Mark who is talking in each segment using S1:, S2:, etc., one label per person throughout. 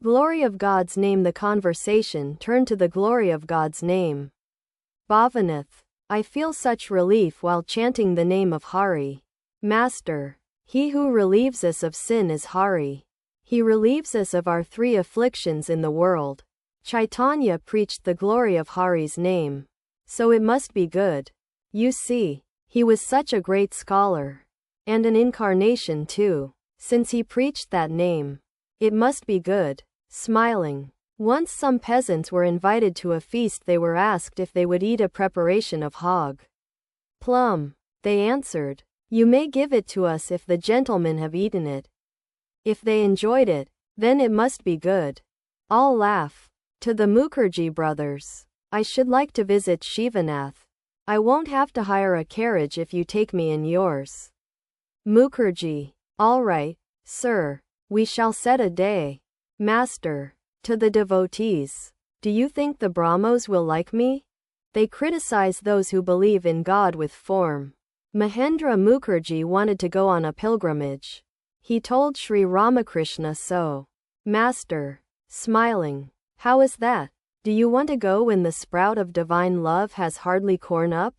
S1: Glory of God's name. The conversation turned to the glory of God's name. Bhavanath. I feel such relief while chanting the name of Hari. Master. He who relieves us of sin is Hari. He relieves us of our 3 afflictions in the world. Chaitanya preached the glory of Hari's name. So it must be good. You see, he was such a great scholar. And an incarnation too. Since he preached that name, it must be good. Smiling. Once some peasants were invited to a feast. They were asked if they would eat a preparation of hog plum. They answered, "You may give it to us if the gentlemen have eaten it. If they enjoyed it, then it must be good." All laugh. To the Mukherjee brothers. I should like to visit Shivanath. I won't have to hire a carriage if you take me in yours. Mukherjee. All right, sir. We shall set a day. Master. To the devotees. Do you think the Brahmos will like me? They criticize those who believe in God with form. Mahendra Mukherjee wanted to go on a pilgrimage. He told Sri Ramakrishna so. Master. Smiling. How is that? Do you want to go when the sprout of divine love has hardly corn up?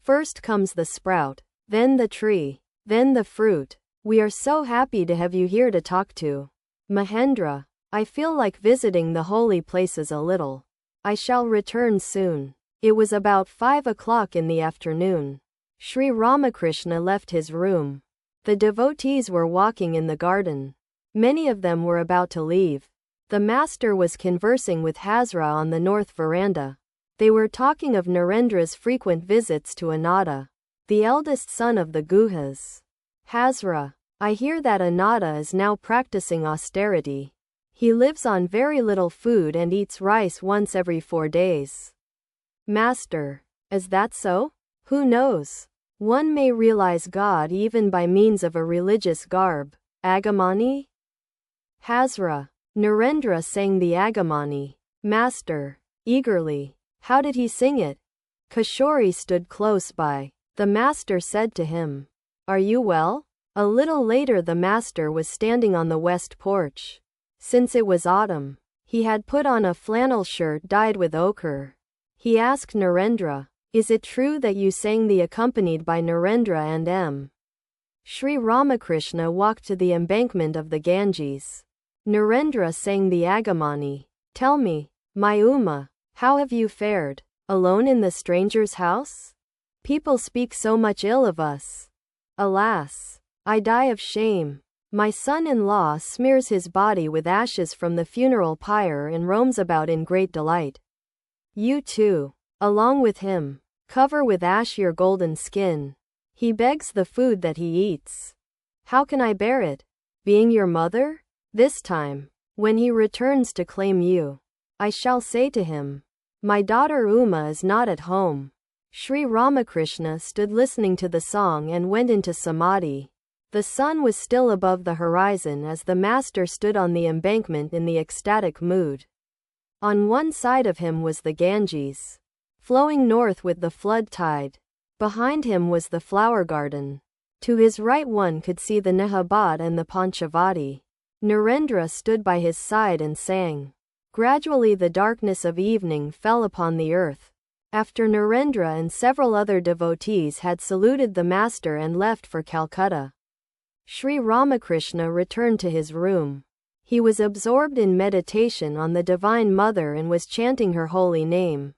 S1: First comes the sprout, then the tree, then the fruit. We are so happy to have you here to talk to. Mahendra. I feel like visiting the holy places a little. I shall return soon. It was about 5 o'clock in the afternoon. Sri Ramakrishna left his room. The devotees were walking in the garden. Many of them were about to leave. The master was conversing with Hazra on the north veranda. They were talking of Narendra's frequent visits to Anada, the eldest son of the Guhas. Hazra. I hear that Anada is now practicing austerity. He lives on very little food and eats rice once every 4 days. Master. Is that so? Who knows? One may realize God even by means of a religious garb. Agamani? Hazra. Narendra sang the Agamani. Master. Eagerly. How did he sing it? Kishori stood close by. The master said to him, "Are you well?" A little later the master was standing on the west porch. Since it was autumn, he had put on a flannel shirt dyed with ochre. He asked Narendra, "Is it true that you sang the accompanied by Narendra and M?" Sri Ramakrishna walked to the embankment of the Ganges. Narendra sang the Agamani. Tell me, my Uma, how have you fared? Alone in the stranger's house? People speak so much ill of us. Alas! I die of shame. My son-in-law smears his body with ashes from the funeral pyre and roams about in great delight. You too, along with him, cover with ash your golden skin. He begs the food that he eats. How can I bear it, being your mother? This time, when he returns to claim you, I shall say to him, my daughter Uma is not at home. Sri Ramakrishna stood listening to the song and went into samadhi. The sun was still above the horizon as the master stood on the embankment in the ecstatic mood. On one side of him was the Ganges, flowing north with the flood tide. Behind him was the flower garden. To his right one could see the Nahabad and the Panchavati. Narendra stood by his side and sang. Gradually the darkness of evening fell upon the earth. After Narendra and several other devotees had saluted the master and left for Calcutta, Sri Ramakrishna returned to his room. He was absorbed in meditation on the Divine Mother and was chanting her holy name.